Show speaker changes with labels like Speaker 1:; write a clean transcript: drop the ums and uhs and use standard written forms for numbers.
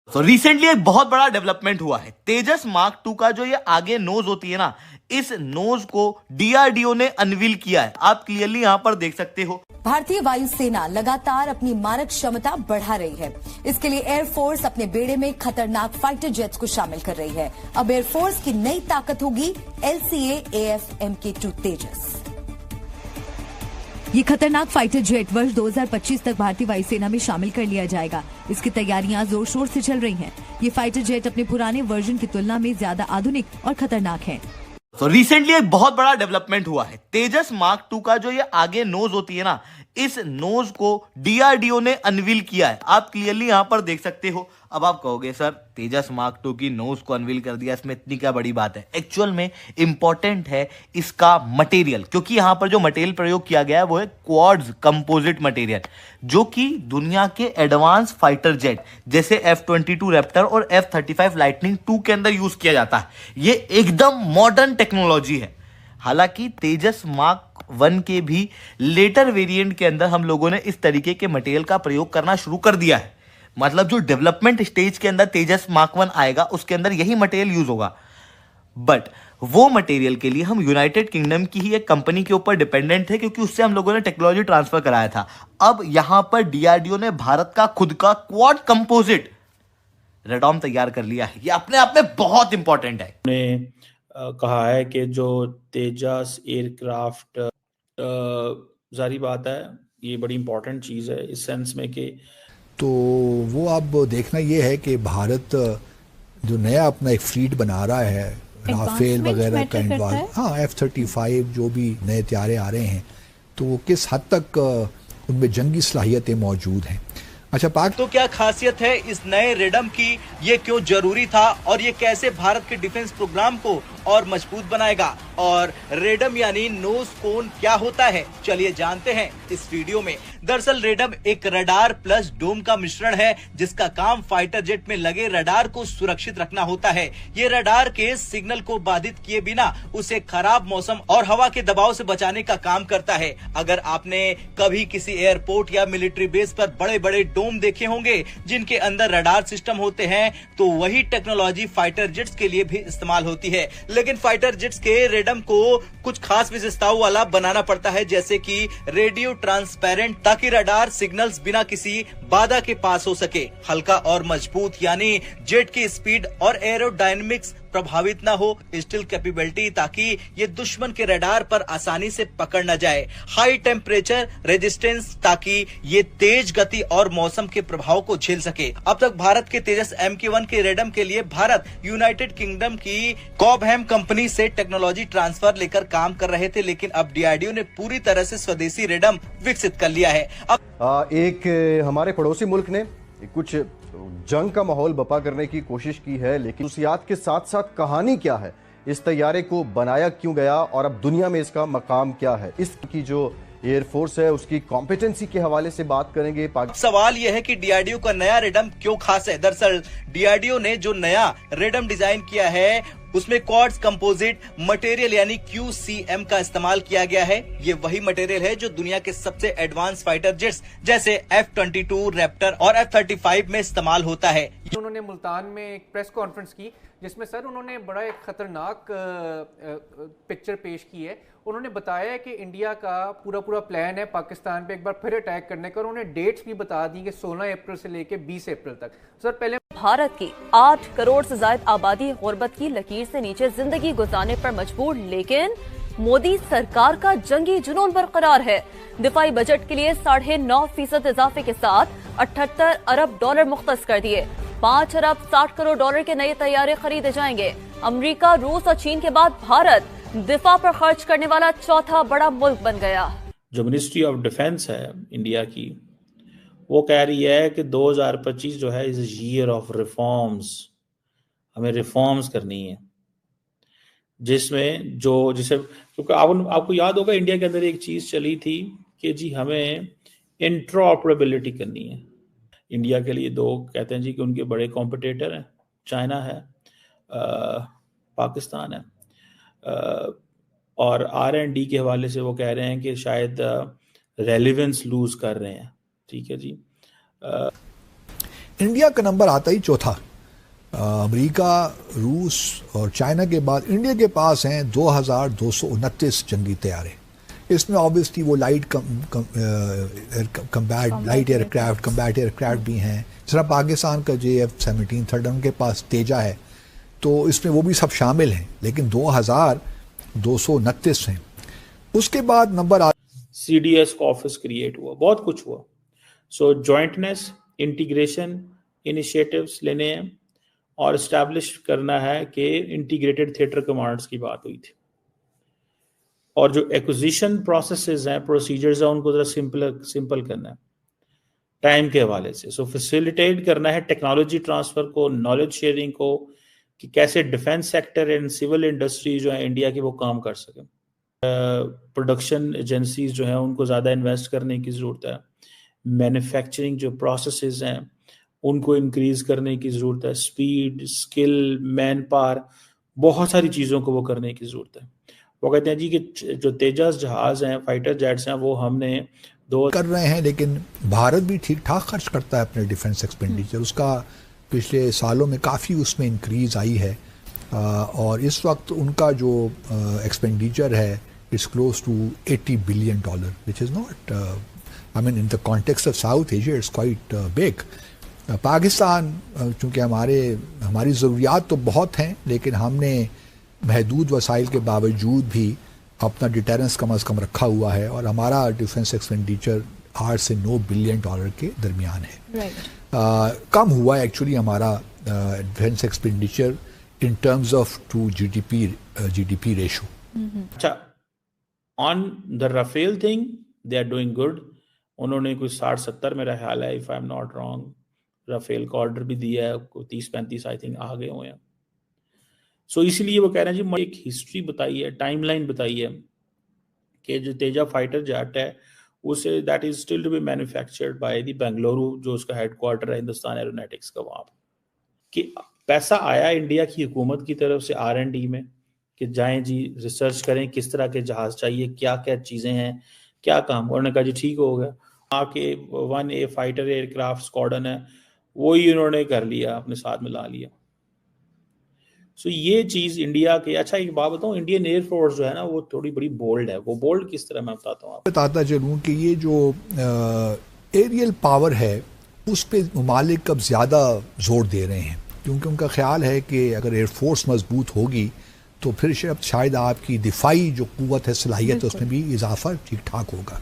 Speaker 1: तो रिसेंटली एक बहुत बड़ा डेवलपमेंट हुआ है। तेजस मार्क 2 का जो ये आगे नोज होती है ना, इस नोज को डीआरडीओ ने अनवील किया है। आप क्लियरली यहां पर देख सकते हो।
Speaker 2: भारतीय वायुसेना लगातार अपनी मारक क्षमता बढ़ा रही है। इसके लिए एयरफोर्स अपने बेड़े में खतरनाक फाइटर जेट्स को शामिल कर रही है। अब एयरफोर्स की नई ताकत होगी LCA AF MK2 तेजस। ये खतरनाक फाइटर जेट वर्ष 2025 तक भारतीय वायुसेना में शामिल कर लिया जाएगा। इसकी तैयारियां जोर शोर से चल रही हैं। ये फाइटर जेट अपने पुराने वर्जन की तुलना में ज्यादा आधुनिक और खतरनाक है।
Speaker 1: तो रिसेंटली एक बहुत बड़ा डेवलपमेंट हुआ है। तेजस मार्क 2 का जो ये आगे नोज होती है ना, इस नोज को डीआरडीओ ने अनवील किया है। आप क्लियरली यहां पर देख सकते हो। अब आप कहोगे सर तेजस मार्क 2 की नोज को अनवील कर दिया, इसमें इतनी क्या बड़ी बात है। एक्चुअल में इंपॉर्टेंट है इसका मटेरियल, क्योंकि यहां पर जो मटेरियल प्रयोग किया गया है वो है क्वाड्स कंपोजिट मटेरियल, जो कि दुनिया के एडवांस फाइटर जेट जैसे F-22 रैप्टर और F-35 लाइटनिंग 2 के अंदर यूज किया जाता है। ये एकदम मॉडर्न टेक्नोलॉजी है। हालांकि तेजस मार्क 1 के भी लेटर वेरिएंट के अंदर हम लोगों ने इस तरीके के मटेरियल का प्रयोग करना शुरू कर दिया है। मतलब जो डेवलपमेंट स्टेज के अंदर तेजस मार्क 1 आएगा उसके अंदर यही मटेरियल यूज होगा। बट वो मटेरियल के लिए हम यूनाइटेड किंगडम की ही एक कंपनी के ऊपर डिपेंडेंट है, क्योंकि उससे हम लोगों ने टेक्नोलॉजी ट्रांसफर कराया था। अब यहां पर डीआरडीओ ने भारत का खुद का क्वाड कंपोजिट रेडॉम तैयार कर लिया है। ये अपने आप में बहुत इंपॉर्टेंट है।
Speaker 3: ने कहा है कि जो तेजस एयरक्राफ्ट, जारी बात है ये बड़ी इंपॉर्टेंट चीज़ है इस सेंस में कि
Speaker 4: तो वो अब देखना ये है कि भारत जो नया अपना एक फ्लीट बना रहा है, राफेल वगैरह का एडवांस, हाँ F-35 जो भी नए तैयारे आ रहे हैं, तो वो किस हद तक उनमें जंगी सलाहियतें मौजूद हैं। अच्छा पाक,
Speaker 5: तो क्या खासियत है इस नए रेडम की, ये क्यों जरूरी था और ये कैसे भारत के डिफेंस प्रोग्राम को और मजबूत बनाएगा, और रेडम यानी नोज कोन क्या होता है, चलिए जानते हैं इस वीडियो में। दरअसल रेडम एक रडार प्लस डोम का मिश्रण है, जिसका काम फाइटर जेट में लगे रडार को सुरक्षित रखना होता है। ये रडार के सिग्नल को बाधित किए बिना उसे खराब मौसम और हवा के दबाव से बचाने का काम करता है। अगर आपने कभी किसी एयरपोर्ट या मिलिट्री बेस पर बड़े बड़े डोम देखे होंगे जिनके अंदर रडार सिस्टम होते हैं, तो वही टेक्नोलॉजी फाइटर जेट्स के लिए भी इस्तेमाल होती है। लेकिन फाइटर जेट्स के रेडम को कुछ खास विशेषताओं वाला बनाना पड़ता है, जैसे कि रेडियो ट्रांसपेरेंट, ताकि रडार सिग्नल्स बिना किसी बाधा के पास हो सके। हल्का और मजबूत यानी जेट की स्पीड और एरोडायनेमिक्स प्रभावित ना हो। स्टील कैपेबिलिटी, ताकि ये दुश्मन के रडार पर आसानी से पकड़ न जाए। हाई टेम्परेचर रेजिस्टेंस, ताकि ये तेज गति और मौसम के प्रभाव को झेल सके। अब तक भारत के तेजस MK1 के रेडम के लिए भारत यूनाइटेड किंगडम की कॉबहैम कंपनी से टेक्नोलॉजी ट्रांसफर लेकर काम कर रहे थे, लेकिन अब डीआरडीओ ने पूरी तरह से स्वदेशी रेडम विकसित कर लिया है। अब
Speaker 6: एक हमारे पड़ोसी मुल्क ने कुछ जंग का माहौल बपा करने की कोशिश की है, लेकिन खसूसियात के साथ साथ कहानी क्या है, इस तैयारे को बनाया क्यों गया और अब दुनिया में इसका मकाम क्या है, इसकी जो एयरफोर्स है उसकी कॉम्पिटेंसी के हवाले से बात करेंगे।
Speaker 5: सवाल यह है कि डीआरडीओ का नया रेडम क्यों खास है। दरअसल डीआरडीओ ने जो नया रेडम डिजाइन किया है उसमें क्वाड्स कंपोजिट मटेरियल यानी QCM का इस्तेमाल किया गया है। ये वही मटेरियल है जो दुनिया के सबसे एडवांस फाइटर जेट्स जैसे F-22 रैप्टर और F-35 में इस्तेमाल होता है।
Speaker 7: उन्होंने मुल्तान में एक प्रेस कॉन्फ्रेंस की, जिसमें सर उन्होंने बड़ा एक खतरनाक पिक्चर पेश की है। उन्होंने बताया कि इंडिया का पूरा प्लान है पाकिस्तान पे एक बार फिर अटैक करने का। उन्होंने डेट्स भी बता दी कि 16 अप्रैल से लेके 20 अप्रैल तक। सर पहले
Speaker 8: भारत की 8 करोड़ से ज्यादा आबादी गुर्बत की लकीर से नीचे जिंदगी गुजारने पर मजबूर, लेकिन मोदी सरकार का जंगी जुनून बरकरार है। दिफाई बजट के लिए 9.5% इजाफे के साथ 78 अरब डॉलर मुख्तस कर दिए। 5 अरब 60 करोड़ डॉलर के नए तैयारे खरीदे जाएंगे। अमेरिका, रूस और चीन के बाद भारत दिफा पर खर्च करने वाला चौथा बड़ा मुल्क बन गया।
Speaker 3: जो मिनिस्ट्री ऑफ डिफेंस है इंडिया की, वो कह रही है कि 2025 जो है इज ईयर ऑफ रिफॉर्म्स। हमें रिफॉर्म्स करनी है, जिसमें जिसे क्योंकि आपको याद होगा इंडिया के अंदर एक चीज चली थी कि जी हमें इंट्रॉपरेबिलिटी करनी है। इंडिया के लिए दो कहते हैं जी कि उनके बड़े कॉम्पिटिटर हैं, चाइना है, पाकिस्तान है, और R&D के हवाले से वो कह रहे हैं कि शायद रेलेवेंस लूज कर रहे हैं। ठीक है जी।
Speaker 4: इंडिया का नंबर आता ही चौथा। अमेरिका, रूस और चाइना के बाद इंडिया के पास हैं 2229 जंगी तैयारे। इसमें ऑब्वियसली वो लाइट एयरक्राफ्ट, कम्बैट एयरक्राफ्ट भी हैं। जरा पाकिस्तान का JF-17 थर्ड, उनके पास तेजा है, तो इसमें वो भी सब शामिल हैं, लेकिन 2229 हैं। उसके बाद नंबर
Speaker 3: CDS का ऑफिस क्रिएट हुआ, बहुत कुछ हुआ। सो जॉइंटनेस, इंटीग्रेशन इनिशिएटिव्स लेने हैं और इस्टेब्लिश करना है कि इंटीग्रेटेड थिएटर कमांड्स की बात हुई थी, और जो एक्विजिशन प्रोसेसेस हैं, प्रोसीजर्स हैं, उनको जरा सिंपल करना है टाइम के हवाले से। सो फैसिलिटेट करना है टेक्नोलॉजी ट्रांसफर को, नॉलेज शेयरिंग को, कि कैसे defence sector and civil industry जो है इंडिया की वो काम कर सकें। प्रोडक्शन एजेंसीज जो हैं उनको ज़्यादा इन्वेस्ट करने की ज़रूरत है। मैन्युफैक्चरिंग जो प्रोसेसेस हैं उनको इंक्रीज करने की ज़रूरत है। स्पीड, स्किल, मैन पावर, बहुत सारी चीज़ों को वो करने की ज़रूरत है। वो कहते हैं जी कि जो तेजस जहाज़ हैं, फाइटर जेट्स हैं, वो हमने
Speaker 4: कर रहे हैं, लेकिन भारत भी ठीक ठाक खर्च करता है अपने डिफेंस एक्सपेंडिचर। उसका पिछले सालों में काफ़ी उसमें इंक्रीज आई है, और इस वक्त उनका जो एक्सपेंडिचर है it's close to $80 billion, which is not, I mean in the context of South Asia it's quite big. Pakistan चूँकि हमारी ज़रूरियात तो बहुत हैं, लेकिन हमने महदूद वसाइल के बावजूद भी अपना डिटेरेंस कम अज़ कम रखा हुआ है, और हमारा डिफेंस एक्सपेंडिचर 8 से 9 बिलियन डॉलर के दरमियान है। कम हुआ है एक्चुअली हमारा defence expenditure in terms of to GDP ratio.
Speaker 3: अच्छा, on the Rafale thing they are doing good. उन्होंने कोई 60-70 मेरा ख्याल है, if I am not wrong, Rafale का ऑर्डर भी दिया है, 30-35 आई थिंक आ गए हुए हैं। सो इसलिए वो कह रहे हैं जी, एक हिस्ट्री बताई है, टाइमलाइन बताई है कि जो तेजा फाइटर जेट है उसे that is still to be manufactured by the Bengaluru, जो उसका हेडक्वार्टर है हिंदुस्तान एरोनॉटिक्स का, वहाँ कि पैसा आया इंडिया की हुकूमत की तरफ से R&D में कि जाएं जी रिसर्च करें किस तरह के जहाज चाहिए, क्या क्या चीज़ें हैं, क्या काम। उन्होंने कहा जी ठीक हो गया। आके 1A फाइटर एयरक्राफ्ट स्क्वाड्रन है, वही उन्होंने कर लिया, अपने साथ मिला लिया। सो ये चीज़ इंडिया के, अच्छा एक बात बताऊँ, इंडियन एयरफोर्स जो है ना वो थोड़ी बड़ी बोल्ड है। वो बोल्ड किस तरह मैं बताता हूँ आपको।
Speaker 4: बताता चलूँ कि ये जो एरियल पावर है उस पर ममालिक अब ज़्यादा जोर दे रहे हैं, क्योंकि उनका ख्याल है कि अगर एयरफोर्स मजबूत होगी तो फिर शायद आपकी दिफाई जो कुव्वत है, सलाहियत है, उसमें भी इजाफा ठीक ठाक होगा।